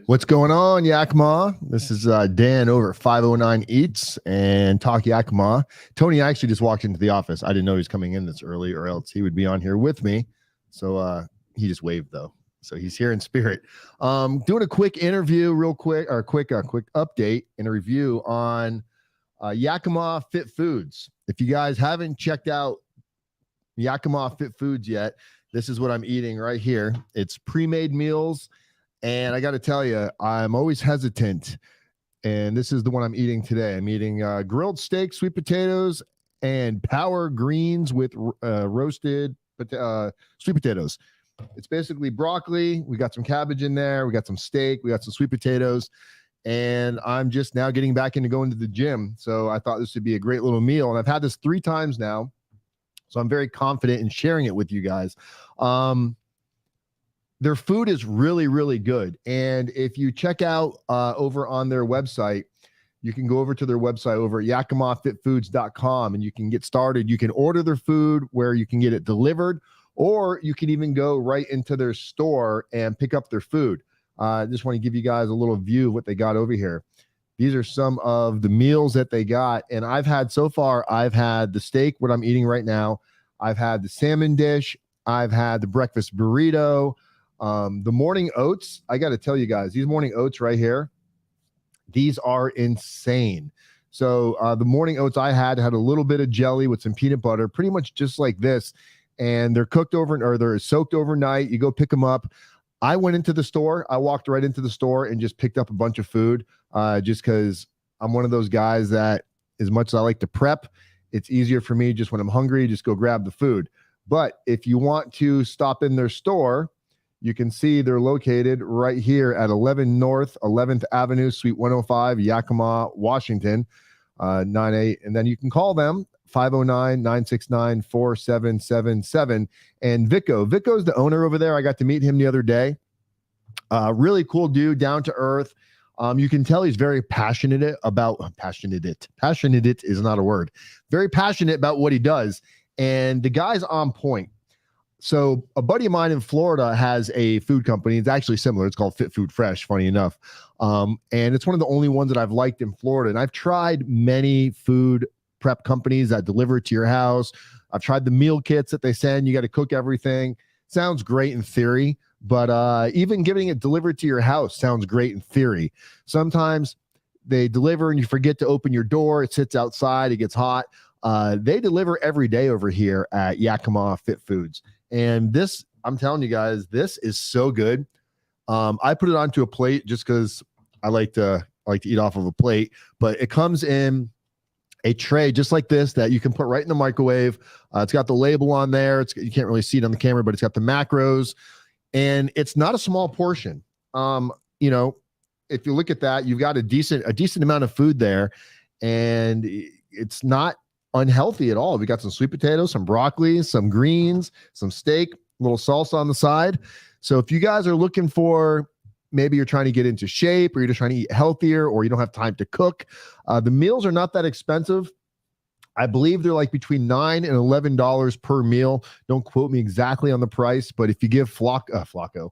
What's going on, Yakima? This is Dan over at 509 Eats and Talk Yakima. Tony actually just walked into the office. I didn't know he was coming in this early, or else he would be on here with me. So he just waved though. So he's here in spirit. Doing a quick interview, real quick, or quick update and a review on Yakima Fit Foods. If you guys haven't checked out Yakima Fit Foods yet, this is what I'm eating right here. It's pre-made meals. And I got to tell you, I'm always hesitant. And this is the one I'm eating today. I'm eating grilled steak, sweet potatoes, and power greens with roasted sweet potatoes. It's basically broccoli. We got some cabbage in there. We got some steak. We got some sweet potatoes. And I'm just now getting back into going to the gym. So I thought this would be a great little meal. And I've had this 3 times now. So I'm very confident in sharing it with you guys. Their food is really, really good. And if you check out over on their website, you can go over to their website over at yakimafitfoods.com and you can get started. You can order their food where you can get it delivered, or you can even go right into their store and pick up their food. I just want to give you guys a little view of what they got over here. These are some of the meals that they got. And I've had the steak, what I'm eating right now. I've had the salmon dish. I've had the breakfast burrito. The morning oats, I got to tell you guys, these morning oats right here, these are insane. So the morning oats I had a little bit of jelly with some peanut butter, pretty much just like this. And they're cooked they're soaked overnight. You go pick them up. I went into the store. I walked right into the store and just picked up a bunch of food just because I'm one of those guys that, as much as I like to prep, it's easier for me just when I'm hungry, just go grab the food. But if you want to stop in their store, you can see they're located right here at 11 North 11th Avenue, Suite 105, Yakima, Washington, 98. And then you can call them 509-969-4777. And Vicko is the owner over there. I got to meet him the other day. Really cool dude, down to earth. You can tell he's very passionate is not a word. Very passionate about what he does. And the guy's on point. So a buddy of mine in Florida has a food company. It's actually similar. It's called Fit Food Fresh, funny enough. And it's one of the only ones that I've liked in Florida. And I've tried many food prep companies that deliver it to your house. I've tried the meal kits that they send. You got to cook everything. Sounds great in theory, but even getting it delivered to your house sounds great in theory. Sometimes they deliver and you forget to open your door. It sits outside. It gets hot. They deliver every day over here at Yakima Fit Foods. And this, I'm telling you guys, this is so good. I put it onto a plate just because I like to eat off of a plate, but it comes in a tray just like this that you can put right in the microwave. It's got the label on there. You can't really see it on the camera, but it's got the macros, and it's not a small portion. If you look at that, you've got a decent amount of food there, and it's not unhealthy at all. We got some sweet potatoes, some broccoli, some greens, some steak, a little salsa on the side. So if you guys are looking for, maybe you're trying to get into shape, or you're just trying to eat healthier, or you don't have time to cook, the meals are not that expensive. I believe they're like between $9 and $11 per meal. Don't quote me exactly on the price, but if you give Flacco,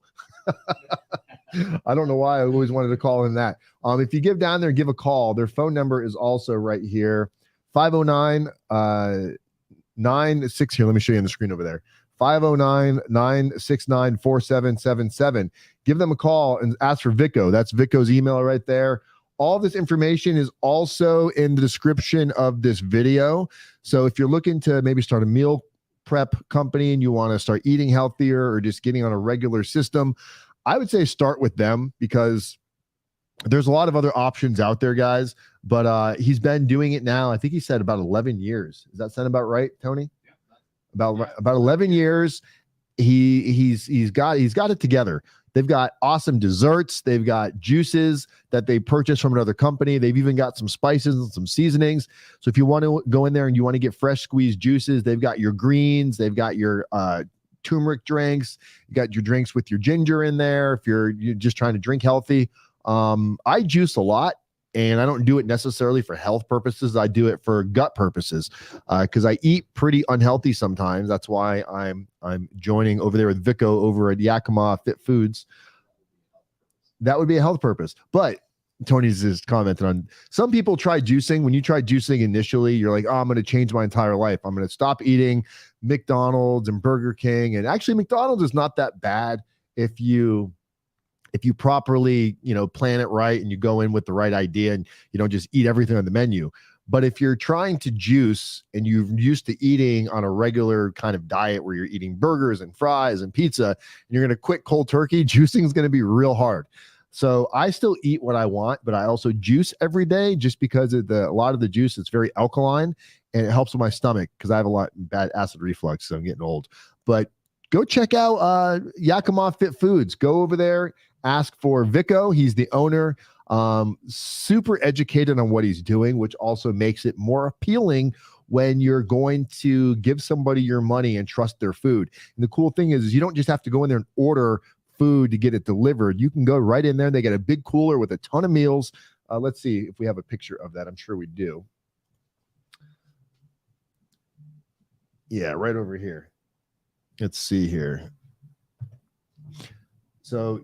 I don't know why I always wanted to call him that. If you give down there, give a call. Their phone number is also right here. 509-96 here. Let me show you on the screen over there. 509-969-4777. Give them a call and ask for Vicko. That's Vicko's email right there. All this information is also in the description of this video. So if you're looking to maybe start a meal prep company and you want to start eating healthier or just getting on a regular system, I would say start with them, because there's a lot of other options out there, guys, but he's been doing it now. I think he said about 11 years. Does that sound about right, Tony? Yeah, about 11 years. He's got it together. They've got awesome desserts. They've got juices that they purchased from another company. They've even got some spices and some seasonings. So if you want to go in there and you want to get fresh squeezed juices, they've got your greens. They've got your turmeric drinks. You got your drinks with your ginger in there if you're just trying to drink healthy. I juice a lot, and I don't do it necessarily for health purposes. I do it for gut purposes, because I eat pretty unhealthy sometimes. That's why I'm joining over there with Vicko over at Yakima Fit Foods. That would be a health purpose. But Tony's just commented on some people try juicing. When you try juicing initially, you're like, oh, I'm going to change my entire life. I'm going to stop eating McDonald's and Burger King. And actually, McDonald's is not that bad if you properly, plan it right and you go in with the right idea and you don't just eat everything on the menu. But if you're trying to juice and you're used to eating on a regular kind of diet where you're eating burgers and fries and pizza, and you're going to quit cold turkey, juicing is going to be real hard. So I still eat what I want, but I also juice every day just because of a lot of the juice is very alkaline and it helps with my stomach because I have a lot of bad acid reflux, so I'm getting old. But go check out Yakima Fit Foods. Go over there, ask for Vicko. He's the owner. Super educated on what he's doing, which also makes it more appealing when you're going to give somebody your money and trust their food. And the cool thing is you don't just have to go in there and order food to get it delivered. You can go right in there. They got a big cooler with a ton of meals. Let's see if we have a picture of that. I'm sure we do. Yeah, right over here. Let's see here. So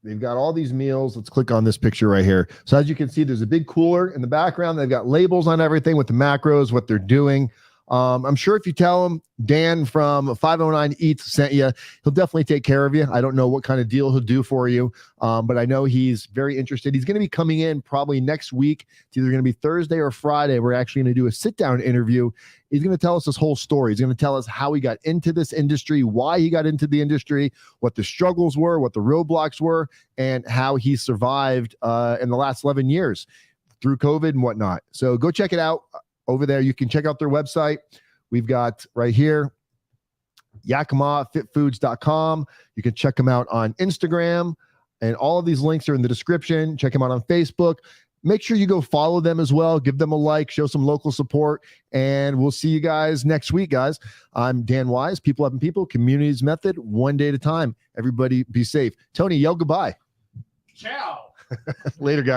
they've got all these meals. Let's click on this picture right here. So as you can see, there's a big cooler in the background. They've got labels on everything with the macros, what they're doing. I'm sure if you tell him Dan from 509 Eats sent you, he'll definitely take care of you. I don't know what kind of deal he'll do for you, but I know he's very interested. He's going to be coming in probably next week. It's either going to be Thursday or Friday. We're actually going to do a sit-down interview. He's going to tell us his whole story. He's going to tell us how he got into this industry, why he got into the industry, what the struggles were, what the roadblocks were, and how he survived in the last 11 years through COVID and whatnot. So go check it out. Over there, you can check out their website. We've got right here, yakimafitfoods.com. You can check them out on Instagram, and all of these links are in the description. Check them out on Facebook. Make sure you go follow them as well. Give them a like, show some local support, and we'll see you guys next week, guys. I'm Dan Wise, People Helping People, Communities Method, one day at a time. Everybody be safe. Tony, yell goodbye. Ciao. Later, guys.